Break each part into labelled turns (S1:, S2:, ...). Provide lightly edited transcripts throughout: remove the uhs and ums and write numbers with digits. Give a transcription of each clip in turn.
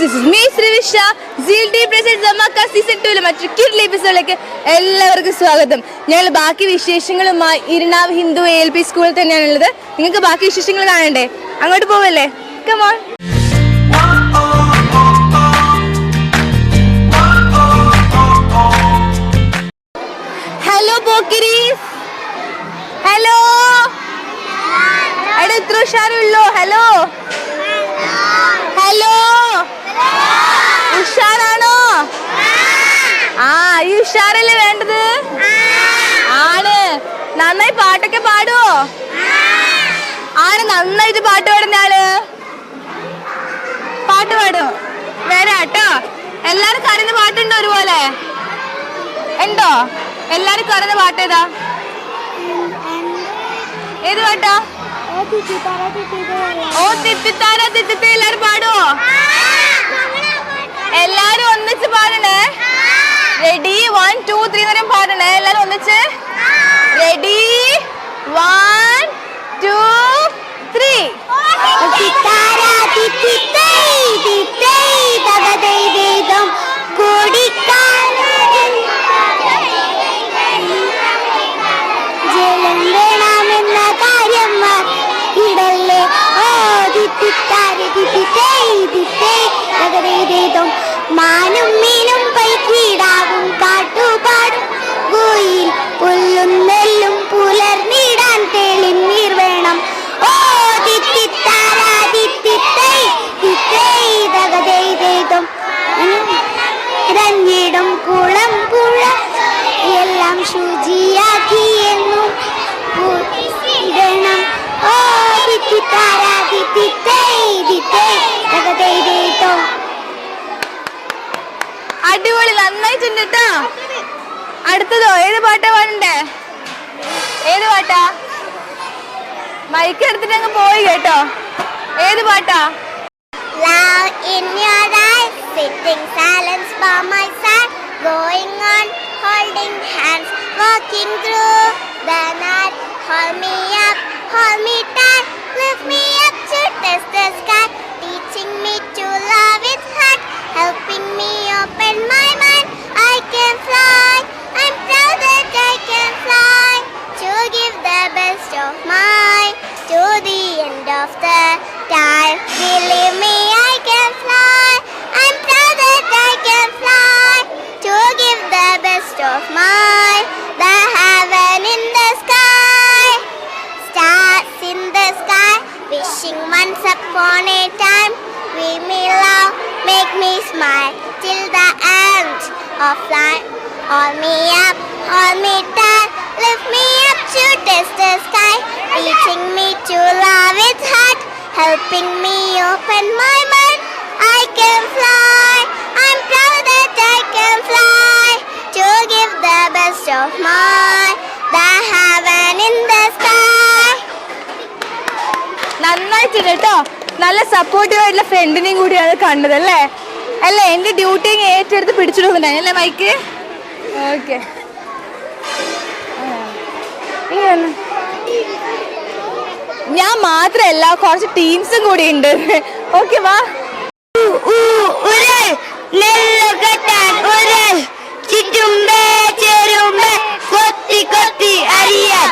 S1: this is me Srivisha. ZLT presents Zamaka Season 2 മറ്റൊരു കിഡ്ലി എപ്പിസോഡിലേക്ക് എല്ലാവർക്കും സ്വാഗതം. ഞങ്ങൾ ബാക്കി വിശേഷങ്ങളുമായി ഇരിനാവ് ഹിന്ദു ALP സ്കൂളിൽ തന്നെയാണുള്ളത്. നിങ്ങൾക്ക് ബാക്കി വിശേഷങ്ങൾ കാണണ്ടേ? അങ്ങോട്ട് പോവല്ലേ? Come on. ഹലോ പോക്കിരീസ്. ഹലോ. എടാ ഇത്ര ഉഷാറുള്ളൂ. ഹലോ. ഹലോ. ഉഷാറാണോ? ഈ ഉഷാറല്ലേ വേണ്ടത്? ആണ്. നന്നായി പാട്ടൊക്കെ പാടുവോ? ആണ് നന്നായിട്ട് പാട്ട് പാടുന്ന ആള്. പാട്ട് പാടും. വരാട്ടോ. എല്ലാവർക്കും അറിയുന്ന പാട്ടുണ്ടോ ഒരുപോലെ? ഉണ്ടോ? എല്ലാവർക്കും അറിയുന്ന പാട്ട് ഏതാ? ഏത് പാട്ടാ? ഓ തിത്തിത്താര തിത്തിത്ത. എല്ലാരും പാടുവോ? എല്ലാരും ഒന്നിച്ച് പാടണേ. റെഡി 1 2 3 വരെ പാടണേ. എല്ലാരും ഒന്നിച്ച്. റെഡി 1 2 3.
S2: മാനും മീനും പൈക്കീടാവും പാട്ടുപാടും ഗോയിൽ പുല്ലും നെല്ലും പുലർന്നിടാൻ തെളിനീർ വേണം. ഓ തിത്തിത്താരാ തിത്തിത്തൈ തിത്തൈ തകതൈതൈതം രഞ്ഞിടും കുളം പുഴ എല്ലാം ശുചിയാക്കി എന്നും ഇടണം. ഓ തിത്തിത്താരാ തിത്തിത്തൈ തിത്തൈ തകതൈതൈതം.
S1: അടിപൊളി, നന്നായിട്ടുണ്ട് കേട്ടോ. അടുത്തതോ? ഏത് പാട്ടാ പാടണ്ടേ? ഏത് പാട്ടാ? മൈക്ക് എടുത്തിട്ട് അങ്ങ് പോയി കേട്ടോ. ഏത് പാട്ടാ?
S2: Love in your eyes, sitting silence by my side, going on, holding hands, walking through the night. Hold me up, hold me tight, lift me up to touch the sky, teaching me to love its heart, helping me open my mind. I can fly, I'm proud that I can fly, to give the best of mine, to the end of the time. Believe me, I can fly, I'm proud that I can fly, to give the best of mine. The heaven in the sky, stars in the sky, wishing once upon a time we may love, make me smile till the end of life. Hold me up, hold me tight, lift me up to touch the sky, teaching me to love its heart, helping me open my mind. I can fly, I'm proud that I can fly, to give the best of mine, the heaven in the sky.
S1: നന്നായിട്ടുണ്ട് കേട്ടോ. നല്ല supportive ആയിട്ടുള്ള ഫ്രണ്ടിനെയും കൂടിയാണ് കണ്ടത് അല്ലേ? അല്ലേ എന്റെ duty ഏറ്റെടുത്ത് പിടിച്ചിടുന്നുണ്ടായി അല്ലേ മൈക്ക്? ഓക്കെ, ഞാൻ മാത്രല്ല കുറച്ച് ടീംസും കൂടി ഉണ്ട്. ഓക്കെ വാ.
S2: കൊത്തി കൊത്തി അരിയാൻ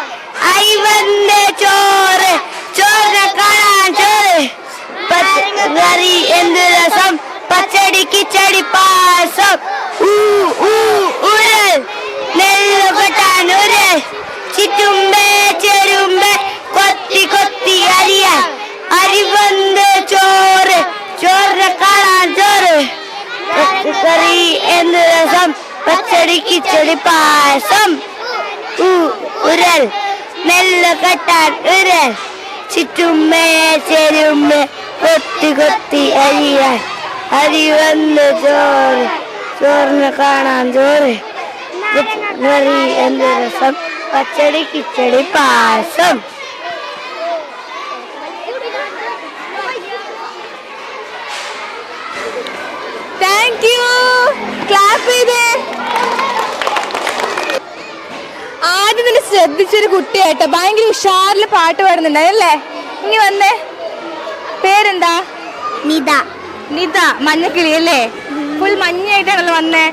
S2: അരിവന്റെ ചോറ് ചോറ് കാണാൻ ചോറ് പച്ചക്കറി എന്ത് രസം പച്ചടി കിച്ചടി പാസം ഉരൽ നെല്ല് കൊട്ടാൻ ഉരൽ ചുറ്റുമ്പേ ചെരുമ്പേ കൊത്തി കൊത്തി അരിയാൻ അരിവന്റെ ചോറ് ചോറിനെ കാണാൻ ചോറ് പച്ചക്കറി എന്ത് രസം പച്ചടി കിച്ചടി പായസം ഉരൽ നെല്ല് കെട്ടാൻ ഉരൽ ചുറ്റുമ്മേ ചെരുമ്മേ കൊത്തി കൊത്തി അരിയാൻ അരി വന്ന് ചോറ് ചോറിന് കാണാൻ ചോറ് കറി എന്ത് രസം പച്ചടി കിച്ചടി പായസം.
S1: Thank you. ക്ലാപ്പ് ചെയ്തേ. ആദ്യം തന്നെ ശ്രദ്ധിച്ചൊരു കുട്ടിയായിട്ടോ. ഭയങ്കര ഉഷാറിൽ പാട്ട് പാടുന്നുണ്ടായല്ലേ? ഇനി വന്നേ. പേരെന്താ?
S2: നിത.
S1: നിത മഞ്ഞക്കിളി അല്ലേ? ഫുൾ മഞ്ഞായിട്ടാണല്ലോ വന്നേ.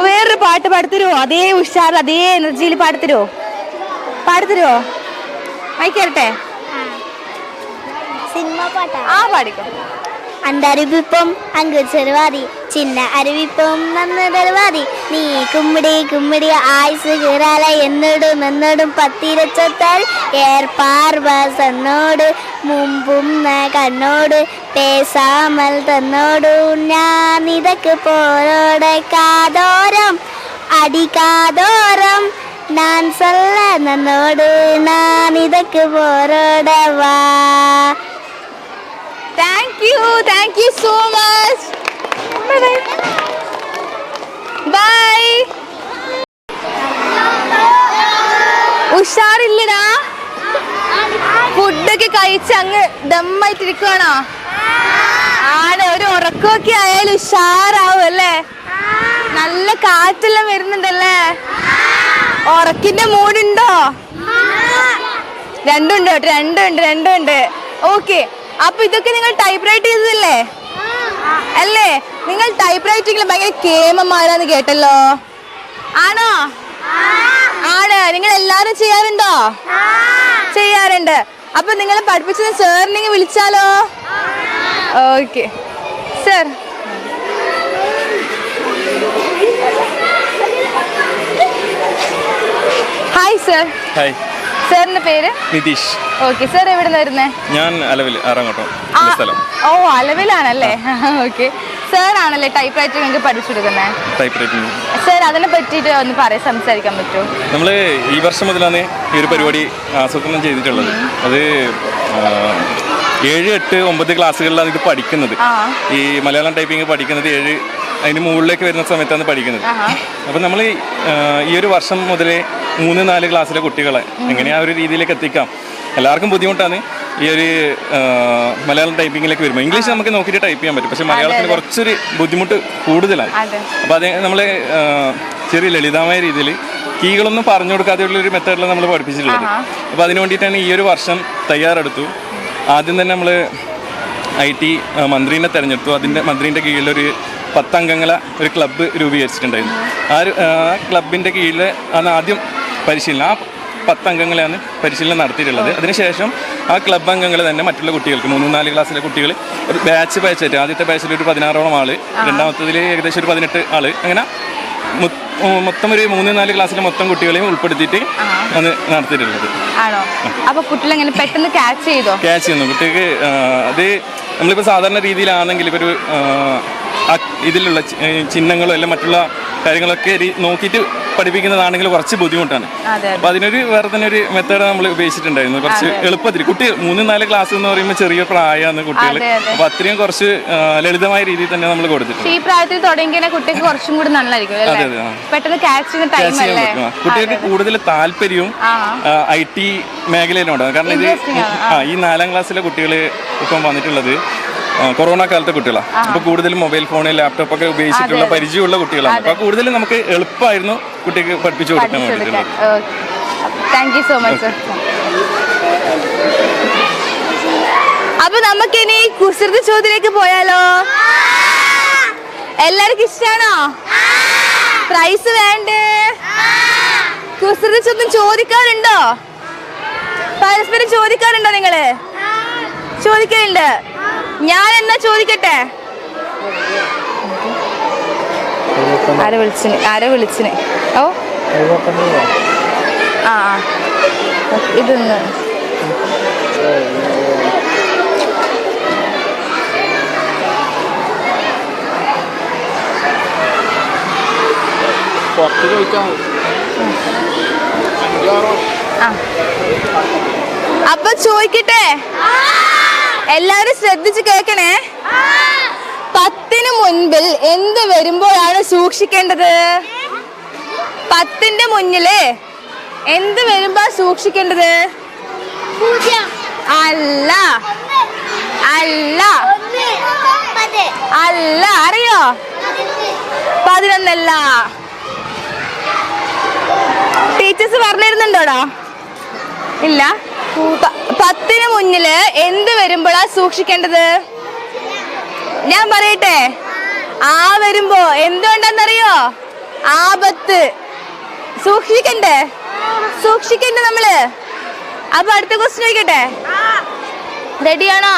S1: വേറൊരു പാട്ട് പാടത്തരുവോ? അതേ ഉഷാർ അതേ എനർജിയിൽ പാടത്തരുവോ? വായിക്കരട്ടെ.
S2: സിനിമ പാട്ടാ.
S1: ആ പാടിക്കോ.
S2: അണ്ടരുവിപ്പം അങ്ങ് ചെറുവാതി ചിന്ന അരുവിപ്പം നന്ന് തരുവാതി നീ കുമ്മിടി കുമ്മിടി ആയുസ് കീറാല എന്നോടും പത്തിരച്ചൊത്താൽ ഏർപ്പാർവസ് എന്നോട് മുമ്പും കണ്ണോട് പേസാമൽ തന്നോടു ഞാൻ ഇതൊക്കെ പോരോടെ കാതോരം അടിക്കാതോരം ഞാൻ സല്ല നന്നോട് ഞാൻ ഇതൊക്കെ പോരോടെ വാ.
S1: Thank you so much. Bye. ഉഷാറില്ലടാ? ഫുഡൊക്കെ കഴിച്ച് അങ്ങ് ദമ്മായിട്ടിരിക്കുവാണോ? ആണ്. ഒരു ഉറക്കമൊക്കെ ആയാലും ഉഷാറാവും അല്ലേ? നല്ല കാറ്റെല്ലാം വരുന്നുണ്ടല്ലേ? ഉറക്കിന്റെ മൂടുണ്ടോ? രണ്ടുണ്ട്. ഓക്കെ. അപ്പൊ ഇതൊക്കെ നിങ്ങൾ ടൈപ്പ് റൈറ്റ് ചെയ്തതല്ലേ? അല്ലേ? നിങ്ങൾ ടൈപ്പ് റൈറ്റിംഗിൽ ഭയങ്കര കേമന്മാരാന്ന് കേട്ടല്ലോ. ആണോ? ആണ്. നിങ്ങൾ എല്ലാരും ചെയ്യാറുണ്ടോ? ചെയ്യാറുണ്ട്. അപ്പൊ നിങ്ങളെ പഠിപ്പിച്ച സാറിനെ വിളിച്ചാലോ? Okay sir. Hi sir.
S3: Hi.
S1: സാറിന്റെ പേര്?
S3: നിതീഷ്.
S1: ഓക്കെ. സാർ എവിടെ നിന്ന് വരുന്നേ?
S3: ഞാൻ അലവിൽ ആറാങ്കോട്ടം സ്ഥലം.
S1: ഓ അലവിലാണല്ലേ? ഓക്കെ. സാർ ആണല്ലേ ടൈപ്പ് റൈറ്റിംഗ് നിങ്ങൾക്ക് പഠിച്ചു കൊടുക്കുന്നത്?
S3: Type writing.
S1: സാർ അതിനെ പറ്റിയിട്ട് ഒന്ന് സംസാരിക്കാൻ പറ്റുമോ?
S3: നമ്മൾ ഈ വർഷം മുതലാണ് ഈ ഒരു പരിപാടി ആസൂത്രണം ചെയ്തിട്ടുള്ളത്. അത് 7, 8, 9 ക്ലാസ്സുകളിലാണ് ഇത് പഠിക്കുന്നത്. ഈ മലയാളം ടൈപ്പിംഗ് പഠിക്കുന്നത് 7 അതിന് മുകളിലേക്ക് വരുന്ന സമയത്താണ് പഠിക്കുന്നത്. അപ്പം നമ്മൾ ഈ ഒരു വർഷം മുതലേ 3, 4 ക്ലാസ്സിലെ കുട്ടികളെ എങ്ങനെ ആ ഒരു രീതിയിലേക്ക് എത്തിക്കാം. എല്ലാവർക്കും ബുദ്ധിമുട്ടാണ് ഈ ഒരു മലയാളം ടൈപ്പിങ്ങിലേക്ക് വരുമ്പോൾ. ഇംഗ്ലീഷ് നമുക്ക് നോക്കിയിട്ട് ടൈപ്പ് ചെയ്യാൻ പറ്റും, പക്ഷെ മലയാളത്തിന് കുറച്ചൊരു ബുദ്ധിമുട്ട് കൂടുതലാണ്. അപ്പോൾ അത് നമ്മൾ ചെറിയ ലളിതമായ രീതിയിൽ കീകളൊന്നും പറഞ്ഞു കൊടുക്കാതെയുള്ളൊരു മെത്തേഡിലാണ് നമ്മൾ പഠിപ്പിച്ചിട്ടുള്ളത്. അപ്പോൾ അതിന് വേണ്ടിയിട്ടാണ് ഈ ഒരു വർഷം തയ്യാറെടുത്തു. ആദ്യം തന്നെ നമ്മൾ IT മന്ത്രീനെ തിരഞ്ഞെടുത്തു. അതിൻ്റെ മന്ത്രീൻ്റെ കീഴിലൊരു 10 അംഗങ്ങളെ ഒരു ക്ലബ്ബ് രൂപീകരിച്ചിട്ടുണ്ടായിരുന്നു. ആ ക്ലബിൻ്റെ കീഴിൽ ആണ് ആദ്യം പരിശീലനം. ആ 10 അംഗങ്ങളെയാണ് പരിശീലനം നടത്തിയിട്ടുള്ളത്. അതിനുശേഷം ആ ക്ലബ് അംഗങ്ങൾ തന്നെ മറ്റുള്ള കുട്ടികൾക്ക് 3, 4 ക്ലാസ്സിലെ കുട്ടികൾ ഒരു ബാച്ചായിട്ട് ആദ്യത്തെ ബാച്ചിൽ ഒരു 16ഓളം ആൾ, രണ്ടാമത്തതിൽ ഏകദേശം ഒരു 18 ആൾ, അങ്ങനെ മൊത്തം ഒരു 3, 4 ക്ലാസ്സിലെ മൊത്തം കുട്ടികളെയും ഉൾപ്പെടുത്തിയിട്ട് ആണ് നടത്തിയിട്ടുള്ളത്.
S1: ആണോ? അപ്പോൾ കുട്ടികൾ എങ്ങനെ പെട്ടെന്ന് ക്യാച്ച് ചെയ്യുന്നു? കുട്ടികൾക്ക്
S3: അത് നമ്മളിപ്പോൾ സാധാരണ രീതിയിലാണെങ്കിൽ ഇപ്പോൾ ഒരു ഇതിലുള്ള ചിഹ്നങ്ങളോ അല്ല മറ്റുള്ള കാര്യങ്ങളൊക്കെ നോക്കിയിട്ട് പഠിപ്പിക്കുന്നതാണെങ്കിൽ കുറച്ച് ബുദ്ധിമുട്ടാണ്. അപ്പോൾ അതിനൊരു വേറെ തന്നെ ഒരു മെത്തേഡ് നമ്മൾ ഉപയോഗിച്ചിട്ടുണ്ടായിരുന്നു. കുറച്ച് എളുപ്പത്തിൽ കുട്ടികൾ 3, 4 ക്ലാസ് എന്ന് പറയുമ്പോൾ ചെറിയ പ്രായമാണ് കുട്ടികൾ. അപ്പോൾ അത്രയും കുറച്ച് ലളിതമായ രീതിയിൽ തന്നെ നമ്മൾ കൊടുത്തിട്ടുണ്ട്.
S1: ഈ പ്രായത്തിൽ തുടങ്ങിയ കുട്ടിക്ക് കുറച്ചും കൂടി നല്ലതായിരിക്കും, പെട്ടെന്ന് ക്യാച്ച് ചെയ്യുന്ന ടൈം അല്ലേ?
S3: കുട്ടികൾക്ക് കൂടുതൽ താല്പര്യവും IT മേഖലയിലുണ്ട്. കാരണം ഇത് ഈ 4ാം ക്ലാസ്സിലെ കുട്ടികൾ ഇപ്പം വന്നിട്ടുള്ളത് കൊറോണ കാലത്തെ കുട്ടികളാണ്. അപ്പോൾ കൂടുതലും മൊബൈൽ ഫോണ്, ലാപ്ടോപ്പ് ഒക്കെ ഉപയോഗിച്ചിട്ടുള്ള പരിചയമുള്ള കുട്ടികളാണ്. അപ്പോൾ കൂടുതലും നമുക്ക് എളുപ്പമായിരുന്നു കുട്ടിക്ക് പഠിപ്പിച്ചു കൊടുക്കാൻ വേണ്ടിയിട്ടുള്ളത്.
S1: Thank you so much sir. അപ്പൊ നമുക്കിനി കുസൃതി ചോദ്യത്തിലേക്ക് പോയാലോ? എല്ലാവർക്കും ഇഷ്ടാണോ? പ്രൈസ് വേണ്ടേ? കുസൃതി ചോദ്യം ചോദിക്കാറുണ്ടോ? പരസ്പരം ചോദിക്കാറുണ്ടോ? നിങ്ങള് ചോദിക്കലുണ്ട്. ഞാൻ എന്നാ ചോദിക്കട്ടെ? ആരെ വിളിച്ചിന്? ഓ ഇതൊന്ന് അപ്പൊ ചോദിക്കട്ടെ? എല്ലാരും ശ്രദ്ധിച്ച് കേൾക്കണേ. 10ന് മുൻപിൽ എന്ത് വരുമ്പോഴാണ് സൂക്ഷിക്കേണ്ടത്? 10ന്റെ മുന്നില് എന്ത് വരുമ്പോ സൂക്ഷിക്കേണ്ടത്? അല്ല അല്ല അല്ല, അറിയോ? 11 ടീച്ചേഴ്സ് പറഞ്ഞിരുന്നുണ്ടോടാ? ഇല്ല. 10ന് മുന്നില് എന്ത് വരുമ്പോഴാ സൂക്ഷിക്കേണ്ടത്? ഞാൻ പറയട്ടെ, ആ വരുമ്പോ എന്തുകൊണ്ടാന്നറിയോ? ആപത്ത്. സൂക്ഷിക്കണ്ടേ നമ്മള്. അപ്പൊ അടുത്ത ക്വസ്റ്റ്യൻ ചോദിക്കട്ടെ, റെഡിയാണോ?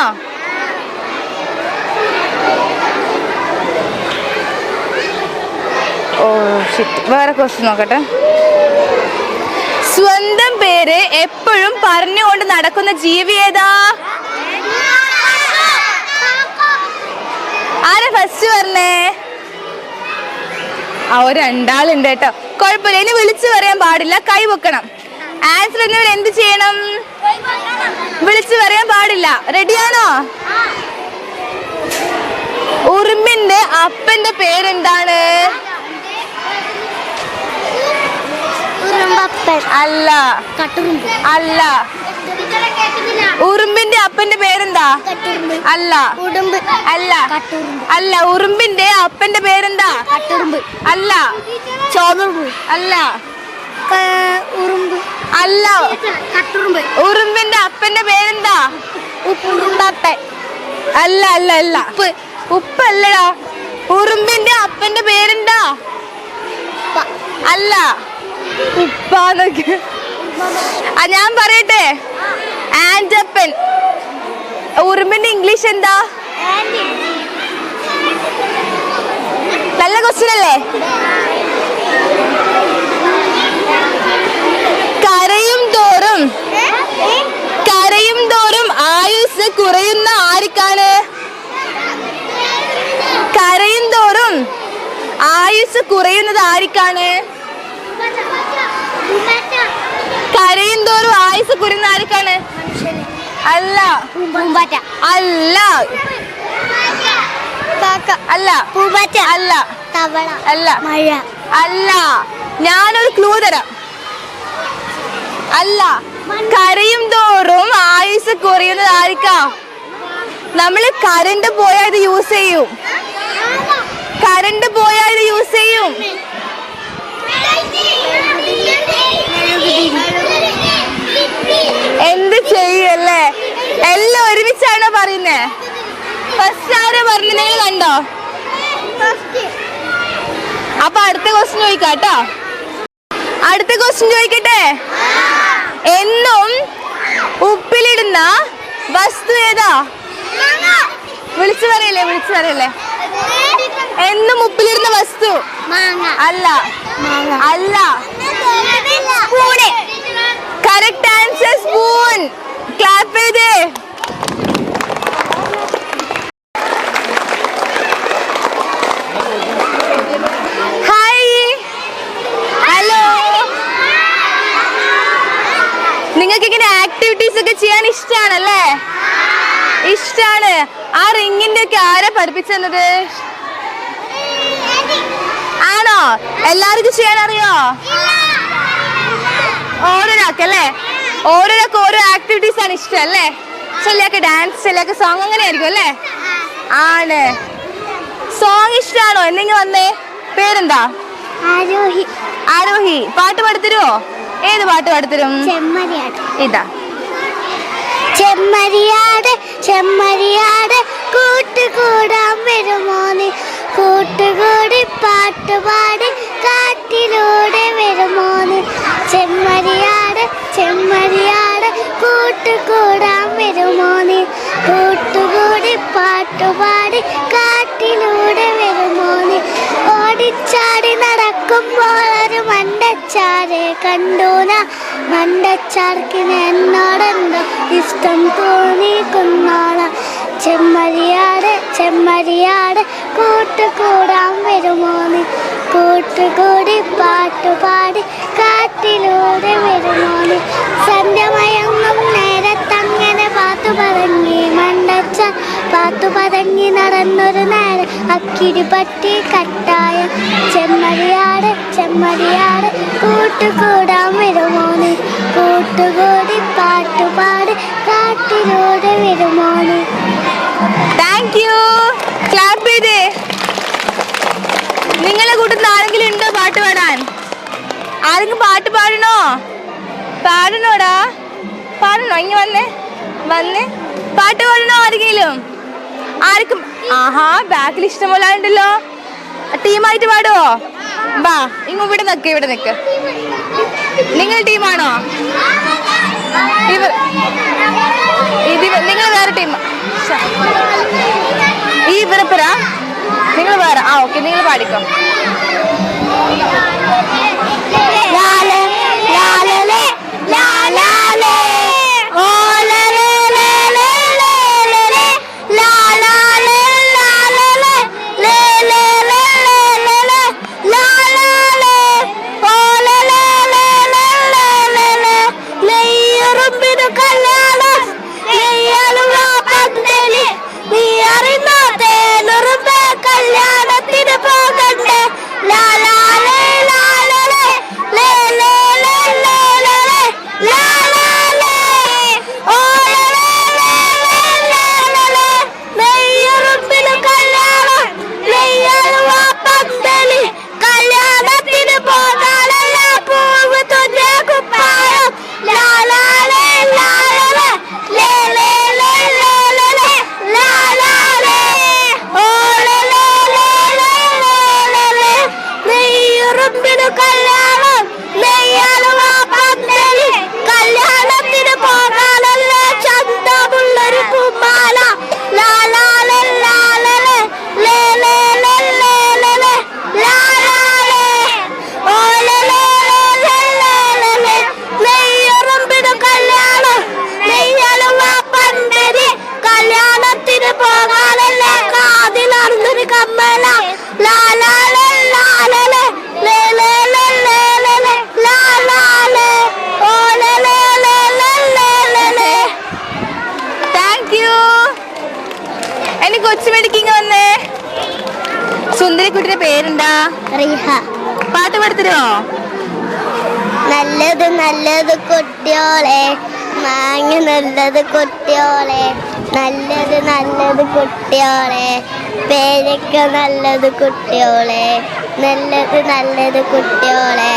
S1: ഓ ഷിറ്റ്, വേറെ ക്വസ്റ്റ്യൻ നോക്കട്ടെ. സ്വന്തം പേര് എപ്പോഴും പറഞ്ഞുകൊണ്ട് നടക്കുന്ന ജീവി ഏതാ? ആരാ ഫസ്റ്റ് പറഞ്ഞേ? രണ്ടാളുണ്ട് കേട്ടോ, കുഴപ്പമില്ല. ഇനി വിളിച്ചു പറയാൻ പാടില്ല, കൈ വെക്കണം. ആൻസർ എന്നവർ എന്ത് ചെയ്യണം? വിളിച്ചു പറയാൻ പാടില്ല. റെഡിയാണോ? ഉറുമ്പിന്റെ അപ്പന്റെ പേരെന്താണ്? അല്ല അല്ല. ഉറുമ്പിന്റെ അപ്പന്റെ പേരെന്താ? അല്ല അല്ല അല്ല. ഉറുമ്പിന്റെ അപ്പന്റെ പേരെന്താ? അല്ല. അല്ല അല്ല. ഉറുമ്പിന്റെ അപ്പന്റെ പേരെന്താ? ഉറുമ്പപ്പൻ. അല്ല അല്ല അല്ല. ഉപ്പല്ലടാ. ഉറുമ്പിന്റെ അപ്പന്റെ പേരെന്താ? അല്ല. ഉപ്പാന്നൊക്കെ. ഞാൻ പറയട്ടെ, ആൻറ്റപ്പൻ. ഉറുമ്പിന്റെ ഇംഗ്ലീഷ് എന്താ? നല്ല ക്വസ്റ്റ്യൻ അല്ലേ? കരയും തോറും ആയുസ് കുറയുന്ന ആർക്കാണ്? കരയും തോറും ആയുസ് കുറയുന്നത് ആർക്കാണ്? കരയും തോറും ആയുസ് കുറയുന്ന ആർക്കാണ്? അല്ല അല്ല. അല്ല അല്ല അല്ല അല്ല. ഞാനൊരു ക്ലൂ തരാം. അല്ല. കരയും തോറും ആയുസ് കുറയുന്നത് ആർക്കാ? നമ്മള് കറണ്ട് പോയാൽ യൂസ് ചെയ്യും. കറണ്ട് പോയാൽ യൂസ് ചെയ്യും. എന്ത് ചെയ്യല്ലേ? എല്ലാം ഒരുമിച്ചാണോ പറയുന്നേ? ഫസ്റ്റ് ആരാ പറഞ്ഞു? നിങ്ങൾ കണ്ടോ? അപ്പൊ അടുത്ത ക്വസ്റ്റ്യൻ ചോദിക്കാട്ടോ. അടുത്ത ക്വസ്റ്റ്യൻ ചോദിക്കട്ടെ. എന്നും ഉപ്പിലിടുന്ന വസ്തു ഏതാ? വിളിച്ചു പറയല്ലേ. എന്നും ഉപ്പിലിടുന്ന വസ്തു? അല്ല അല്ല. Correct answer spoon. ക്ലാപ്പ് ചെയ്തേ. Hi, hello. നിങ്ങൾക്ക് ഇങ്ങനെ ആക്ടിവിറ്റീസ് ഒക്കെ ചെയ്യാൻ ഇഷ്ടാണല്ലേ? ഇഷ്ടാണ്. ആ റിങ്ങിന്റെ ഒക്കെ ആരാ പഠിപ്പിച്ചത്? ആണോ? എല്ലാവർക്കും ചെയ്യാൻ അറിയോ? ഓരോരാക്കല്ലേ? ഓരോരാൾക്ക് ഓരോ ആക്ടിവിറ്റീസ് ആണ് ഇഷ്ടം അല്ലേ? ചിലക്ക് ഡാൻസ്, ചിലക്ക് സോങ്, അങ്ങനെ ആയിരിക്കും അല്ലേ? ആണ്. സോങ് ഇഷ്ടാണോ? എന്തെങ്കിലും വന്നേ. പേരെന്താ? ആരോഹി. പാട്ട് പാടിത്തരുവോ? ഏത് പാട്ട് പാടിത്തരും? ഇതാ.
S2: ചെമ്മരിയാട് ചെമ്മരിയാട് കൂട്ടുകൂടാൻ വരുമോ നീ? കൂട്ടുകൂടി പാട്ടുപാടി കാറ്റിലൂടെ വരുമോ നീ? ചെമ്മരിയാട് ചെമ്മരിയാട് കൂട്ടുകൂടാൻ വരുമോ നീ? കൂട്ടുകൂടി പാട്ടുപാടി കാറ്റിലൂടെ വരുമോ നീ? ഓടിച്ചാടി നടക്കുമ്പോൾ ഒരു മണ്ടച്ചാരെ കണ്ടൂന. മണ്ടച്ചാർക്ക് എന്നോടെന്തോ ഇഷ്ടം തോന്നിക്കുന്നോളാം. ചെമ്മരിയാട് ചെമ്മരിയാട് കൂട്ടുകൂടാൻ വരുമോ നീ? കൂട്ടുകൂടി പാട്ടുപാടി കാറ്റിലൂടെ വരുമോ നീ? സന്ധ്യമയങ്ങും നേരത്തങ്ങനെ പാത്തു പതങ്ങി മണ്ടച്ചാർ. പാത്തു പതങ്ങി നടന്നൊരു നേരം അക്കിരി പറ്റി കട്ടായം. ചെമ്മരിയാട് ചെമ്മരിയാട് കൂട്ടുകൂടാൻ വരുമോ നീ? കൂട്ടുകൂടി പാട്ടുപാടി കാറ്റിലൂടെ വരുമോ നീ?
S1: Thank you. ക്ലാപ്പ് ചെയ്തേ. നിങ്ങളെ കൂട്ടത്തിൽ ആരെങ്കിലും ഉണ്ടോ പാട്ട് പാടാൻ? ആരെങ്കിലും പാട്ട് പാടണോ? പാടണോടാ? പാടണോ? ഇങ്ങ് വന്നേ. പാട്ട് പാടണോ ആരെങ്കിലും? ആർക്കും ആഹാ ബാക്കിൽ ഇഷ്ടംപോലെ ഉണ്ടല്ലോ. ടീമായിട്ട് പാടുവോ? വാ ഇവിടെ നിക്ക്. നിങ്ങൾ ടീമാണോ? നിങ്ങൾ വേറെ ടീം. ഈ ഇവരപ്പരാ നിങ്ങൾ വേറെ. ഓക്കെ, നിങ്ങൾ പാടിക്കോ. കൊച്ചുമെടിക്കിങ് വന്നേ. സുന്ദരിക്കുട്ടിയുടെ പേരെന്താ?
S2: റിഹ.
S1: പാട്ട് പാടുത്തരോ?
S2: നല്ലത് നല്ലത് കുട്ടിയോളെ മാങ്ങ നല്ലത് കുട്ടിയോളെ, നല്ലത് നല്ലത് കുട്ടിയോളെ പേരക്ക നല്ലത് കുട്ടിയോളെ, നല്ലത് നല്ലത് കുട്ടിയോളെ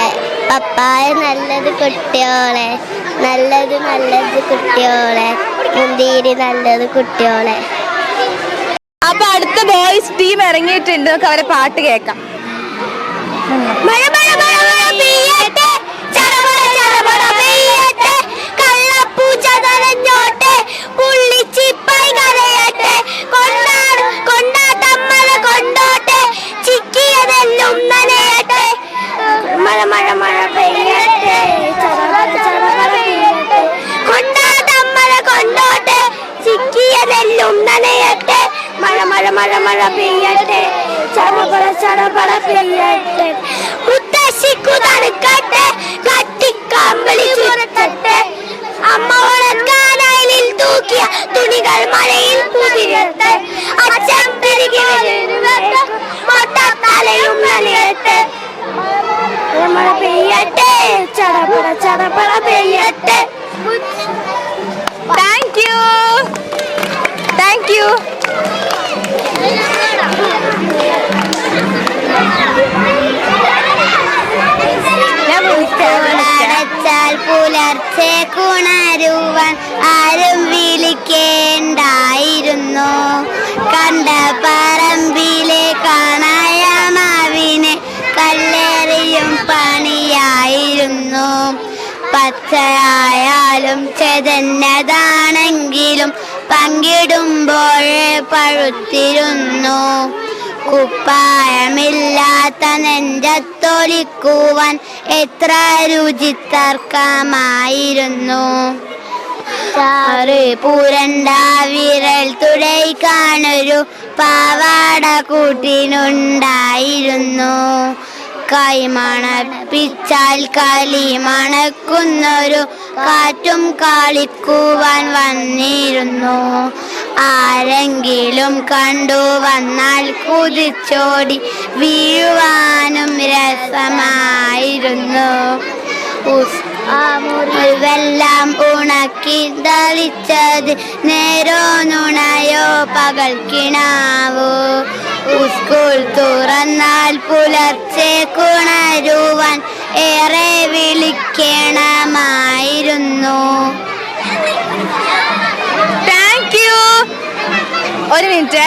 S2: പപ്പായ നല്ലത് കുട്ടിയോളെ, നല്ലത് നല്ലത് കുട്ടിയോളെ മുന്തിരി നല്ലത് കുട്ടിയോളെ.
S1: അപ്പൊ അടുത്ത ബോയ്സ് ടീം ഇറങ്ങിയിട്ടുണ്ട്. നമുക്ക് അവരെ പാട്ട് കേൾക്കാം.
S2: മഴ മഴ മഴ മഴ പെയ്യട്ടെ, ചറപറ ചറപറ പെയ്യട്ടെ, കള്ളപ്പൂച്ച നനഞ്ഞോട്ടെ, പുള്ളിച്ചിപ്പായി കരയട്ടെ, കൊണ്ടാട്ടമ്മല കൊണ്ടോട്ടെ, ചിക്കിയതെല്ലും നനയട്ടെ. മഴ മഴ മഴ പെയ്യട്ടെ, ചറപറ ചറപറ പെയ്യട്ടെ, കൊണ്ടാട്ടമ്മല കൊണ്ടോട്ടെ, ചിക്കിയതെല്ലും നനയട്ടെ. മഴ മഴ മഴ മഴ പെയ്യട്ടെ, ചറപറ ചറപറ പെയ്യട്ടെ, മുത്തശ്ശിക്കു തണുക്കട്ടെ, കട്ടിക്കാമ്പളി ചുരത്തട്ടെ, അമ്മ ഉണക്കാനയിൽ തൂക്കിയ തുണികൾ മഴയിൽ കുതിരട്ടെ, അച്ഛൻ പെരുകി വരുവട്ടെ, മൊട്ടത്തലയും നനയട്ടെ. മഴ പെയ്യട്ടെ, ചറപറ ചറപറ പെയ്യട്ടെ.
S1: Thank you.
S2: അടച്ചാൽ പുലർച്ചെ കുണരുവാൻ ആരും വിളിക്കേണ്ടായിരുന്നു, കണ്ട പറമ്പിലെ കാണായ മാവിനെ കല്ലേറിയും പണിയായിരുന്നു. പച്ചയായാലും ചെതന്നതാണെങ്കിലും പങ്കിടുമ്പോഴേ പഴുത്തിരുന്നു. കുപ്പായമില്ലാത്ത നെഞ്ചത്തൊലിക്കുവാൻ എത്ര രുചിത്തർക്കമായിരുന്നു. ചാറ് പുരണ്ട വിരൽ തുടയ്ക്കാനൊരു പാവാട കൂട്ടിനുണ്ടായിരുന്നു. കൈമണപ്പിച്ചാൽ കളി മണക്കുന്നൊരു കാറ്റും കളിക്കുവാൻ വന്നിരുന്നു. ആരെങ്കിലും കണ്ടു വന്നാൽ കുതിച്ചോടി വീഴുവാനും രസമായിരുന്നു. മുറിവെല്ലാം ഉണക്കി തളിച്ചത് നേരോ നുണയോ പകൽക്കിണാവോ. സ്കൂൾ തുറന്നാൽ പുലർച്ചെ കുണരുവാൻ ഏറെ വിളിക്കണമായിരുന്നു.
S1: Thank you. ഒരു മിനിറ്റ്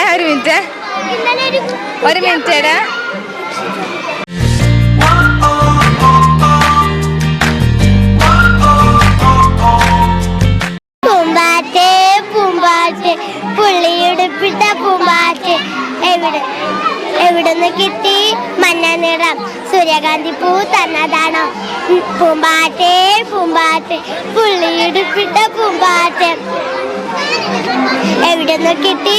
S2: പൂമ്പാറ്റേ പൂമ്പാറ്റേ പുള്ളിയുടുപ്പിട്ട പൂമ്പാറ്റേ എവിടുന്ന് കിട്ടി മഞ്ഞ നിറം സൂര്യകാന്തി പൂ തന്നതാണോ പൂമ്പാറ്റേ പൂമ്പാറ്റേ പുള്ളിയുടുപ്പിട്ട പൂമ്പാറ്റേ എവിടുന്ന് കിട്ടി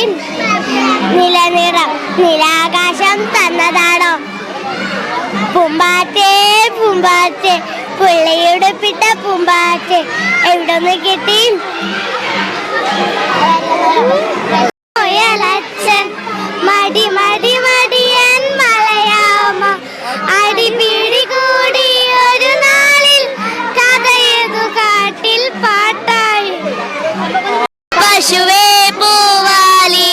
S2: നിലനിറം നിലാകാശം തന്നതാണോ പൂമ്പാറ്റേ പൂമ്പാറ്റേ പുള്ളിയുടുപ്പിട്ട പൂമ്പാറ്റേ എവിടുന്ന് കിട്ടി മുയലച്ഛൻ മടി മടി മടിയൻ മലയാമ അടിപിടി കൂടി ഒരു നാളിൽ കഥയതു കാട്ടിൽ പാട്ടായി പശുവേ പൂവാലി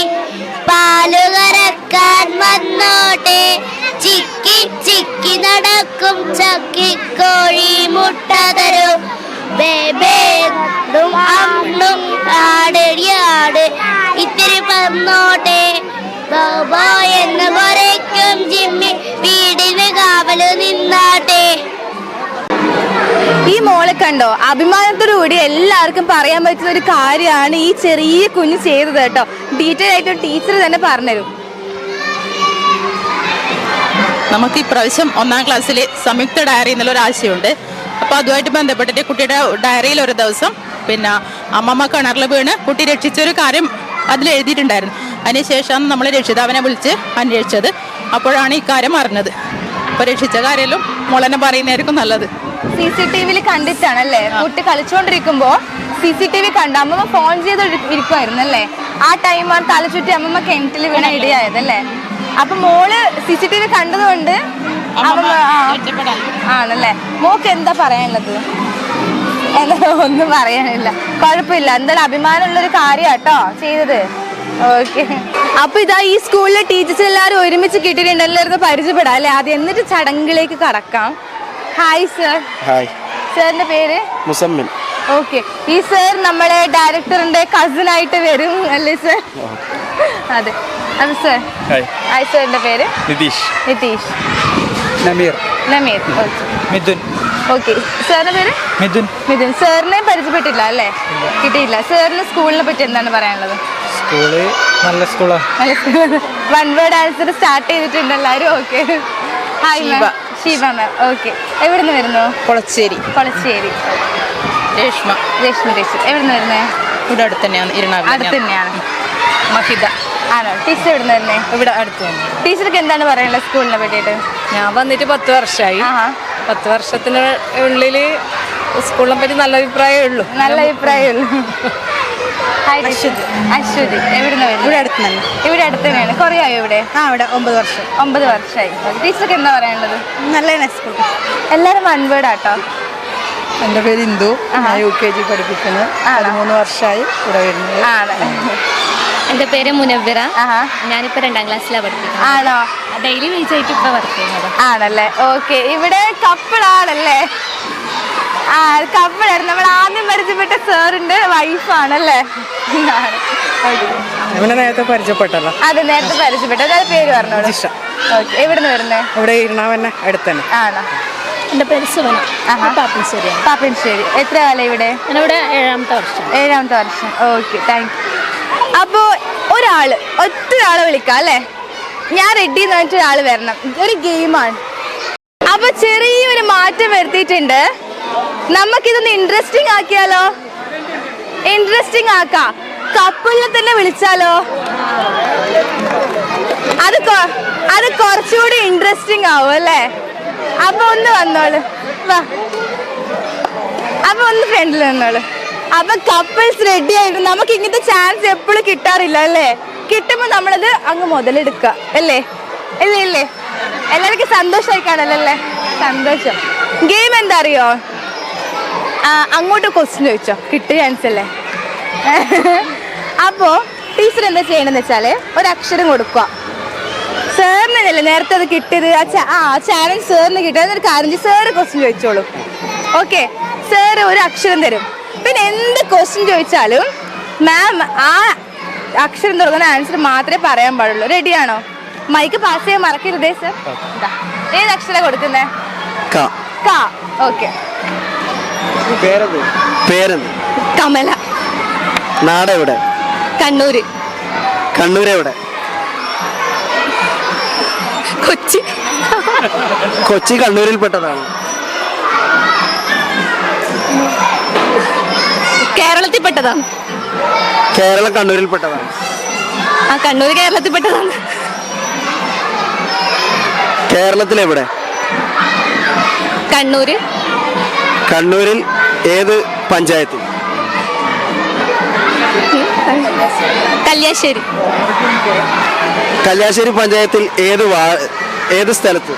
S2: പാലുകറക്കാൻ വന്നോട്ടെ ചിക്കി ചിക്കി നടക്കും ചക്കിക്കോഴി മുട്ട തരും ബേബേന്നും അമ്മും ആടടിയാട് ഇത്തിരി വന്നോട്ടെ ബോബോ എന്ന് കുറയ്ക്കും ജിമ്മി വീടിന് കാവല് നിന്നാട്ടെ.
S1: ഈ മോളെ കണ്ടോ, അഭിമാനത്തോടുകൂടി എല്ലാവർക്കും പറയാൻ പറ്റുന്ന ഒരു കാര്യമാണ് ഈ ചെറിയ കുഞ്ഞ് ചെയ്തത് കേട്ടോ. ഡീറ്റെയിൽ ആയിട്ട് ടീച്ചർ തന്നെ പറഞ്ഞുതരും.
S4: നമുക്ക് ഇപ്രാവശ്യം 1ാം ക്ലാസ്സിൽ സംയുക്ത ഡയറി എന്നുള്ളൊരു ആശയമുണ്ട്. അപ്പോൾ അതുമായിട്ട് ബന്ധപ്പെട്ടിട്ട് കുട്ടിയുടെ ഡയറിയിൽ ഒരു ദിവസം പിന്നെ അമ്മമ്മ കിണറിൽ വീണ് കുട്ടി രക്ഷിച്ചൊരു കാര്യം അതിൽ എഴുതിയിട്ടുണ്ടായിരുന്നു. അതിനുശേഷമാണ് നമ്മൾ രക്ഷിതാവിനെ വിളിച്ച് അന്വേഷിച്ചത്. അപ്പോഴാണ് ഈ കാര്യം അറിഞ്ഞത്. അപ്പോൾ രക്ഷിച്ച കാര്യമെല്ലാം മോളെന്നെ പറയുന്നതായിരിക്കും നല്ലത്.
S1: CCTV കണ്ടിട്ടാണല്ലേ കുട്ടി കളിച്ചുകൊണ്ടിരിക്കുമ്പോ CCTV കണ്ട അമ്മമ്മ ഫോൺ ചെയ്ത് ഇരിക്കുമായിരുന്നു അല്ലേ. ആ ടൈമാണ് തലചുറ്റി അമ്മമ്മ കിണറ്റിൽ വീണ ഇടയായതല്ലേ. അപ്പൊ മോള് CCTV കണ്ടതുകൊണ്ട് ആണല്ലേ. മോക്ക് എന്താ പറയാനുള്ളത്? ഒന്നും പറയാനില്ല, കുഴപ്പമില്ല. എന്തായാലും അഭിമാനമുള്ളൊരു കാര്യാട്ടോ ചെയ്തത്. ഓക്കെ. അപ്പൊ ഇതാ ഈ സ്കൂളിലെ ടീച്ചേഴ്സ് എല്ലാവരും ഒരുമിച്ച് കിട്ടിയിട്ടുണ്ട്. എല്ലാവർക്കും പരിചയപ്പെടാം അല്ലെ ആദ്യം, എന്നിട്ട് ചടങ്ങിലേക്ക് കടക്കാം. Hi sir.
S5: ഹായ്.
S1: സാറിന്റെ പേര്?
S5: മുസമ്മിൽ.
S1: ഓക്കെ. ഈ സർ നമ്മളെ ഡയറക്ടറിന്റെ കസിൻ ആയിട്ട് വരും അല്ലേ സർ? അതെ. അത് സർ. ഹായ്. സാറിന്റെ പേര്? നിതീഷ്.
S5: നമീർ. മിഥുൻ.
S1: ഓക്കെ. സാറിന്റെ പേര്? മിഥുൻ. സാറിനെ പരിചയപ്പെട്ടില്ല അല്ലേ? കിട്ടിയില്ല. സാറിന് സ്കൂളിനെ പറ്റി എന്താണ് പറയാനുള്ളത്?
S5: സ്കൂള് നല്ല സ്കൂളാണ്.
S1: വൺ വേർഡ് ആൻസർ സ്റ്റാർട്ട് ചെയ്തിട്ടുണ്ട് എല്ലാവരും. Okay. Hi ma'am. Sheeba ma'am. Okay. എവിടുന്ന് വരുന്നു?
S4: കൊളച്ചേരി. രേഷ്മ
S1: ടീച്ചർ. എവിടുന്ന് വരുന്നേ?
S4: ഇവിടെ അടുത്ത് തന്നെയാണ്.
S1: അടുത്ത് തന്നെയാണ്.
S4: മഹിത.
S1: ആണോ? ടീച്ചർ എവിടുന്ന് വരുന്നേ?
S4: ഇവിടെ അടുത്ത് തന്നെ.
S1: ടീച്ചർക്ക് എന്താണ് പറയാനുള്ളത് സ്കൂളിനെ പറ്റിയിട്ട്?
S6: ഞാൻ വന്നിട്ട് 10 വർഷമായി. 10 വർഷത്തിന് ഉള്ളിൽ സ്കൂളിനെ പറ്റി നല്ല അഭിപ്രായമേ ഉള്ളൂ.
S1: ഹായ്. അശ്വതി. എവിടുന്ന് വരുന്നത്? ഇവിടെ അടുത്ത് തന്നെയാണ്. കുറേ ആയോ ഇവിടെ?
S4: ഇവിടെ
S1: 9 വർഷമായി. ടീച്ചർക്ക് എന്താ പറയാനുള്ളത്?
S4: നല്ല സ്കൂൾ.
S1: എല്ലാവരും വൺ വേർഡ് ആട്ടോ.
S4: എൻ്റെ പേര് ഇന്ദു. ഞാൻ UKG പഠിപ്പിക്കുന്നു. 13 വർഷമായി ഇവിടെ വരുന്നത്.
S7: എൻ്റെ പേര് മുനവ്വിറ. ഞാനിപ്പോൾ 2ാം ക്ലാസ്സിലാണ് പഠിപ്പിക്കുന്നത്.
S1: ആണോ?
S7: ഡെയിലി വിളിച്ചായിട്ട് ഇപ്പോൾ വർക്ക് ചെയ്യുന്നത്.
S1: ആണല്ലേ. ഓക്കെ. ഇവിടെ കപ്പിളാണല്ലേ? കപ്പിളായിരുന്നു. നമ്മൾ ആദ്യം പരിചയപ്പെട്ട സാറിന്റെ വൈഫാണല്ലേ?
S4: നേരത്തെ പരിചയപ്പെട്ടല്ലോ.
S1: അതെ, നേരത്തെ പരിചയപ്പെട്ടു. അതായത് പേര് പറഞ്ഞോളൂ. ഓക്കെ. എവിടുന്ന് വരുന്നേ?
S4: ഇവിടെ ഇരുന്നാവന്നെ അടുത്ത് തന്നെ.
S1: ആണോ?
S7: എൻ്റെ പേര് സുവന.
S1: പാപ്പിൻശ്ശേരി. എത്ര കാലം ഇവിടെ?
S7: ഞാനിവിടെ 7ാമത്തെ വർഷം.
S1: Okay, thank you. അപ്പോ ഒറ്റൊരാളെ വിളിക്കാം അല്ലേ? ഞാൻ റെഡി എന്ന് പറഞ്ഞിട്ട് ഒരാൾ വരണം. ഒരു ഗെയിമാണ്. അപ്പൊ ചെറിയൊരു മാറ്റം വരുത്തിയിട്ടുണ്ട്. നമുക്കിതൊന്ന് ഇൻട്രസ്റ്റിംഗ് ആക്കിയാലോ? ഇൻട്രസ്റ്റിംഗ് ആക്കാം. കപ്പിളിനെ തന്നെ വിളിച്ചാലോ? അത് കുറച്ചുകൂടി ഇൻട്രസ്റ്റിംഗ് ആവും അല്ലേ? അപ്പൊ ഒന്ന് വന്നോളൂ. വാ. അപ്പൊ ഒന്ന് ഫ്രണ്ടിൽ വന്നോളൂ. അപ്പൊ കപ്പിൾസ് റെഡി ആയിട്ട് നമുക്ക് ഇങ്ങനത്തെ ചാൻസ് എപ്പോഴും കിട്ടാറില്ല അല്ലേ? കിട്ടുമ്പോ നമ്മളത് അങ്ങ് മുതലെടുക്കുക അല്ലേ? ഇല്ലേ? എല്ലാവർക്കും സന്തോഷമായി കാണല്ലേ? സന്തോഷം. ഗെയിം എന്താ അറിയോ? അങ്ങോട്ട് ക്വസ്റ്റ്യൻ ചോദിച്ചോ, കിട്ടിയ ചാൻസ് അല്ലേ? അപ്പോ ടീച്ചർ എന്താ ചെയ്യണമെന്ന് വെച്ചാല് ഒരു അക്ഷരം കൊടുക്കുക. സാറിനല്ലേ നേരത്തെ അത് കിട്ടിയത്? ആ ചാലഞ്ച് സാറിന് കിട്ടിയത്. ഒരു കാര്യം സാറ് ക്വസ്റ്റ്യൻ ചോദിച്ചോളൂ. ഓക്കെ. സാറ് ഒരു അക്ഷരം തരും. പിന്നെ എന്ത് ക്വസ്റ്റ്യൻ ചോദിച്ചാലും മാം ആ അക്ഷരം തുടങ്ങുന്ന ആൻസർ മാത്രമേ പറയാൻ പാടുള്ളൂ. റെഡിയാണോ? മൈക്ക് പാസ് ചെയ്യാൻ മറക്കരുതേ സർ. ഏത് അക്ഷരം കൊടുക്കുന്നേ? ക. ഓക്കെ.
S8: പേരെന്ത്?
S1: കമല.
S8: നാടെവിടെ?
S1: കണ്ണൂര്.
S8: കണ്ണൂരെവിടെ?
S1: കൊച്ചി.
S8: കൊച്ചി കണ്ണൂരിൽപ്പെട്ടതാണ്.
S1: കേരളത്തിൽപ്പെട്ടതാണ്.
S8: കേരളം കണ്ണൂരിൽപ്പെട്ടതാണ്.
S1: ആ കണ്ണൂർ കേരളത്തിൽപ്പെട്ടതാണ്.
S8: കേരളത്തിലെവിടെ?
S1: കണ്ണൂര്.
S8: കണ്ണൂരിൽ ഏത് പഞ്ചായത്തിൽ?
S1: കല്യാശ്ശേരി.
S8: കല്യാശ്ശേരി പഞ്ചായത്തിൽ ഏത് സ്ഥലത്ത്?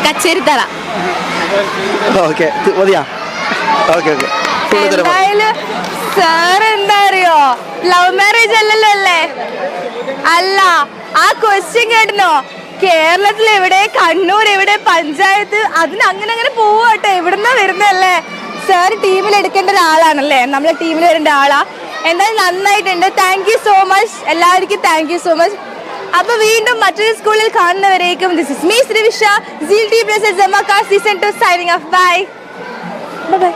S1: കച്ചേരിത്തറ.
S8: ഓക്കെ മതിയാ. Okay okay.
S1: എന്തായാലും സാർ എന്താ അറിയോ, ലവ് മാരേജ് അല്ലല്ലോ അല്ലേ? അല്ല. ആ ക്വസ്റ്റ്യൻ കേട്ടനോ? കേരളത്തിൽ എവിടെ, കണ്ണൂർ എവിടെ, പഞ്ചായത്ത്, അതിന് അങ്ങനെ അങ്ങനെ പോവാട്ടെ. എവിടുന്നാ വരുന്നല്ലേ? സാർ ടീമിൽ എടുക്കേണ്ട ഒരാളാണല്ലേ, നമ്മളെ ടീമിൽ വരേണ്ട ആളാ. എന്തായാലും നന്നായിട്ടുണ്ട്. താങ്ക് യു സോ മച്ച് എല്ലാവർക്കും. Thank you so much. അപ്പൊ വീണ്ടും മറ്റൊരു സ്കൂളിൽ കാണുന്നവരേക്കും this is me Srivisha, ZLT presents Zamaka Season 2 signing off. Bye. Bye bye.